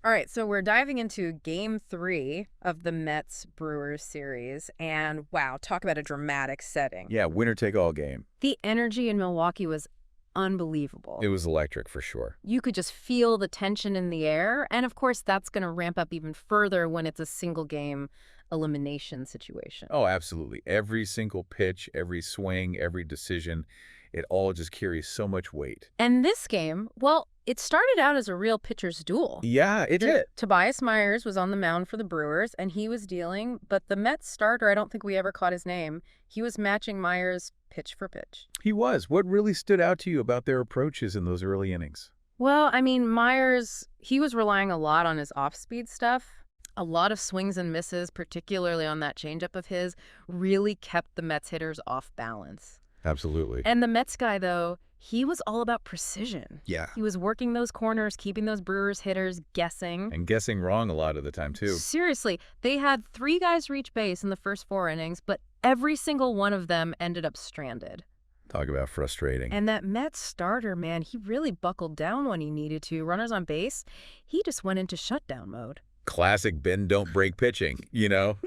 All right, so we're diving into Game 3 of the Mets-Brewers series, and wow, talk about a dramatic setting. Yeah, winner-take-all game. The energy in Milwaukee was unbelievable. It was electric for sure. You could just feel the tension in the air, and of course that's going to ramp up even further when it's a single-game elimination situation. Oh, absolutely. Every single pitch, every swing, every decision, it all just carries so much weight. And this game, well, it started out as a real pitcher's duel. Yeah, it did. Tobias Myers was on the mound for the Brewers, and he was dealing, but the Mets starter, I don't think we ever caught his name, he was matching Myers pitch for pitch. He was. What really stood out to you about their approaches in those early innings? Well, I mean, Myers, he was relying a lot on his off-speed stuff. A lot of swings and misses, particularly on that changeup of his, really kept the Mets hitters off balance. Absolutely. And the Mets guy, though, he was all about precision. Yeah. He was working those corners, keeping those Brewers hitters guessing. And guessing wrong a lot of the time, too. Seriously, they had 3 guys reach base in the first 4 innings, but every single one of them ended up stranded. Talk about frustrating. And that Mets starter, man, he really buckled down when he needed to. Runners on base, he just went into shutdown mode. Classic bend, don't break pitching, you know?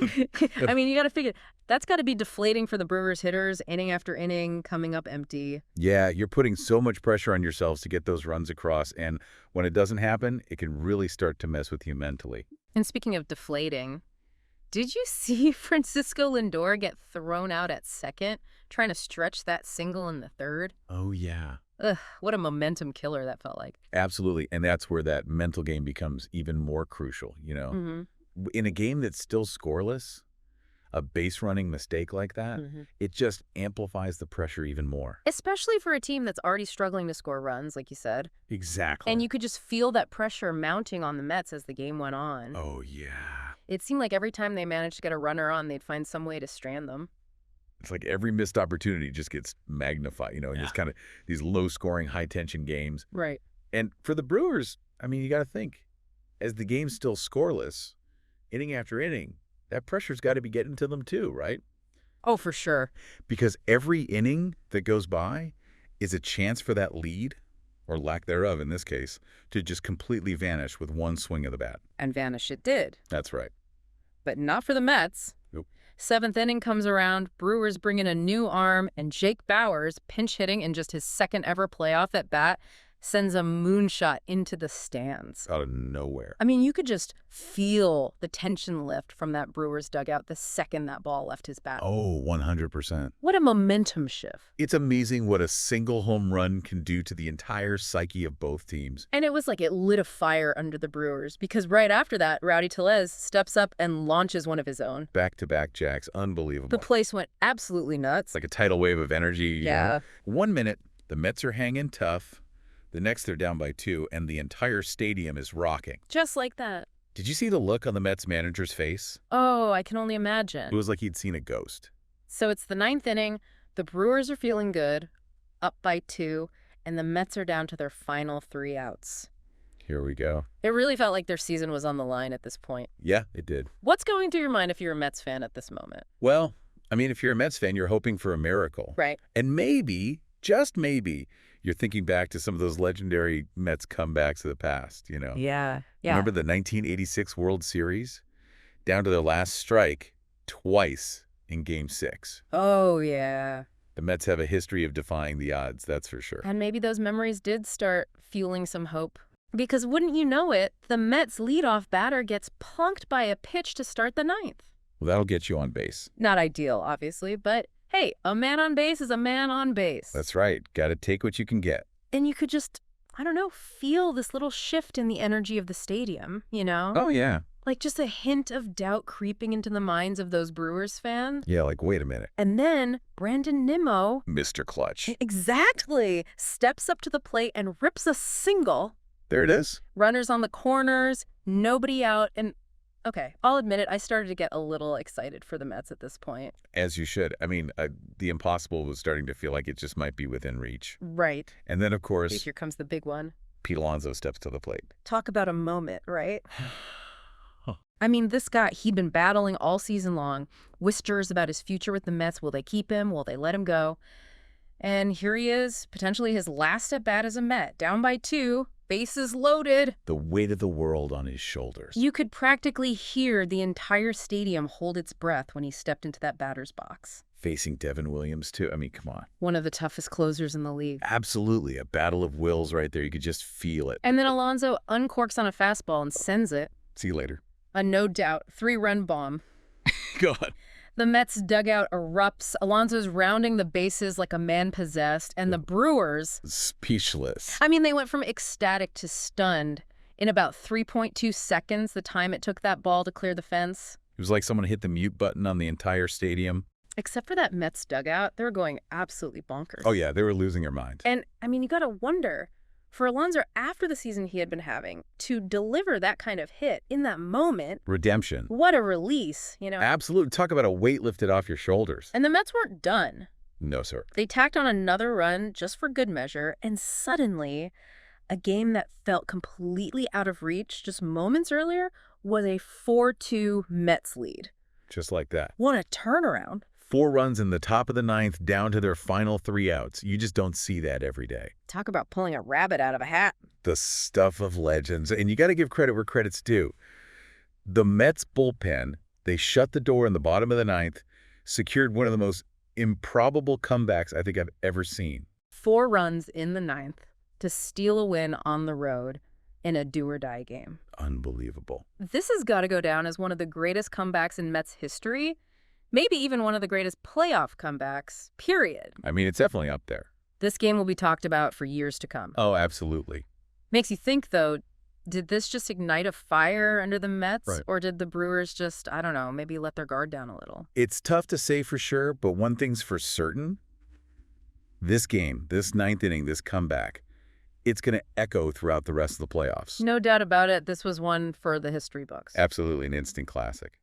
I mean, you got to figure, that's got to be deflating for the Brewers hitters, inning after inning, coming up empty. Yeah, you're putting so much pressure on yourselves to get those runs across, and when it doesn't happen, it can really start to mess with you mentally. And speaking of deflating, did you see Francisco Lindor get thrown out at second, trying to stretch that single in the third? Oh, yeah. Ugh, what a momentum killer that felt like. Absolutely, and that's where that mental game becomes even more crucial, you know? Mm-hmm. In a game that's still scoreless, a base-running mistake like that, it just amplifies the pressure even more. Especially for a team that's already struggling to score runs, like you said. Exactly. And you could just feel that pressure mounting on the Mets as the game went on. Oh, yeah. It seemed like every time they managed to get a runner on, they'd find some way to strand them. It's like every missed opportunity just gets magnified, you know, in this kind of these low-scoring, high-tension games. Right. And for the Brewers, I mean, you got to think, as the game's still scoreless, inning after inning, that pressure's got to be getting to them too, right? Oh, for sure. Because every inning that goes by is a chance for that lead, or lack thereof in this case, to just completely vanish with one swing of the bat. And vanish it did. That's right. But not for the Mets. Nope. 7th inning comes around, Brewers bring in a new arm, and Jake Bauers, pinch hitting in just his second ever playoff at bat, sends a moonshot into the stands. Out of nowhere. I mean, you could just feel the tension lift from that Brewers dugout the second that ball left his bat. Oh, 100%. What a momentum shift. It's amazing what a single home run can do to the entire psyche of both teams. And it was like it lit a fire under the Brewers, because right after that, Rowdy Tellez steps up and launches one of his own. Back-to-back jacks. Unbelievable. The place went absolutely nuts. It's like a tidal wave of energy. You know? 1 minute, the Mets are hanging tough. The next, they're down by 2, and the entire stadium is rocking. Just like that. Did you see the look on the Mets manager's face? Oh, I can only imagine. It was like he'd seen a ghost. So it's the 9th inning. The Brewers are feeling good, up by 2, and the Mets are down to their final 3 outs. Here we go. It really felt like their season was on the line at this point. Yeah, it did. What's going through your mind if you're a Mets fan at this moment? Well, I mean, if you're a Mets fan, you're hoping for a miracle. Right. And maybe, just maybe, you're thinking back to some of those legendary Mets comebacks of the past, you know? Yeah. Remember the 1986 World Series? Down to their last strike twice in Game 6. Oh, yeah. The Mets have a history of defying the odds, that's for sure. And maybe those memories did start fueling some hope. Because wouldn't you know it, the Mets' leadoff batter gets punked by a pitch to start the 9th. Well, that'll get you on base. Not ideal, obviously, but hey, a man on base is a man on base. That's right. Got to take what you can get. And you could just, I don't know, feel this little shift in the energy of the stadium, you know? Oh, yeah. Like just a hint of doubt creeping into the minds of those Brewers fans. Yeah, like, wait a minute. And then Brandon Nimmo, Mr. Clutch. exactly, steps up to the plate and rips a single. There it is. Runners on the corners, nobody out, and okay, I'll admit it, I started to get a little excited for the Mets at this point. As you should. I mean, the impossible was starting to feel like it just might be within reach. Right. And then, of course, Here comes the big one. Pete Alonso steps to the plate. Talk about a moment, right? I mean, this guy, he'd been battling all season long, whispers about his future with the Mets. Will they keep him? Will they let him go? And here he is, potentially his last at bat as a Met, down by 2. bases loaded. The weight of the world on his shoulders. You could practically hear the entire stadium hold its breath when he stepped into that batter's box. Facing Devin Williams, too. I mean, come on. One of the toughest closers in the league. Absolutely. A battle of wills right there. You could just feel it. And then Alonso uncorks on a fastball and sends it. See you later. A no-doubt 3-run bomb. Go on. The Mets dugout erupts. Alonso's rounding the bases like a man possessed. And the Brewers... Speechless. I mean, they went from ecstatic to stunned in about 3.2 seconds, the time it took that ball to clear the fence. It was like someone hit the mute button on the entire stadium. Except for that Mets dugout, they were going absolutely bonkers. Oh, yeah, they were losing their mind. And, I mean, you got to wonder, for Alonso, after the season he had been having, to deliver that kind of hit in that moment... Redemption. What a release, you know? Absolutely. Talk about a weight lifted off your shoulders. And the Mets weren't done. No, sir. They tacked on another run just for good measure, and suddenly, a game that felt completely out of reach just moments earlier was a 4-2 Mets lead. Just like that. What a turnaround. 4 runs in the top of the 9th down to their final 3 outs. You just don't see that every day. Talk about pulling a rabbit out of a hat. The stuff of legends. And you got to give credit where credit's due. The Mets bullpen, they shut the door in the bottom of the 9th, secured one of the most improbable comebacks I think I've ever seen. 4 runs in the 9th to steal a win on the road in a do-or-die game. Unbelievable. This has got to go down as one of the greatest comebacks in Mets history. Maybe even one of the greatest playoff comebacks, period. I mean, it's definitely up there. This game will be talked about for years to come. Oh, absolutely. Makes you think, though, did this just ignite a fire under the Mets? Right. Or did the Brewers just, I don't know, maybe let their guard down a little? It's tough to say for sure, but one thing's for certain. This game, this 9th inning, this comeback, it's going to echo throughout the rest of the playoffs. No doubt about it, this was one for the history books. Absolutely an instant classic.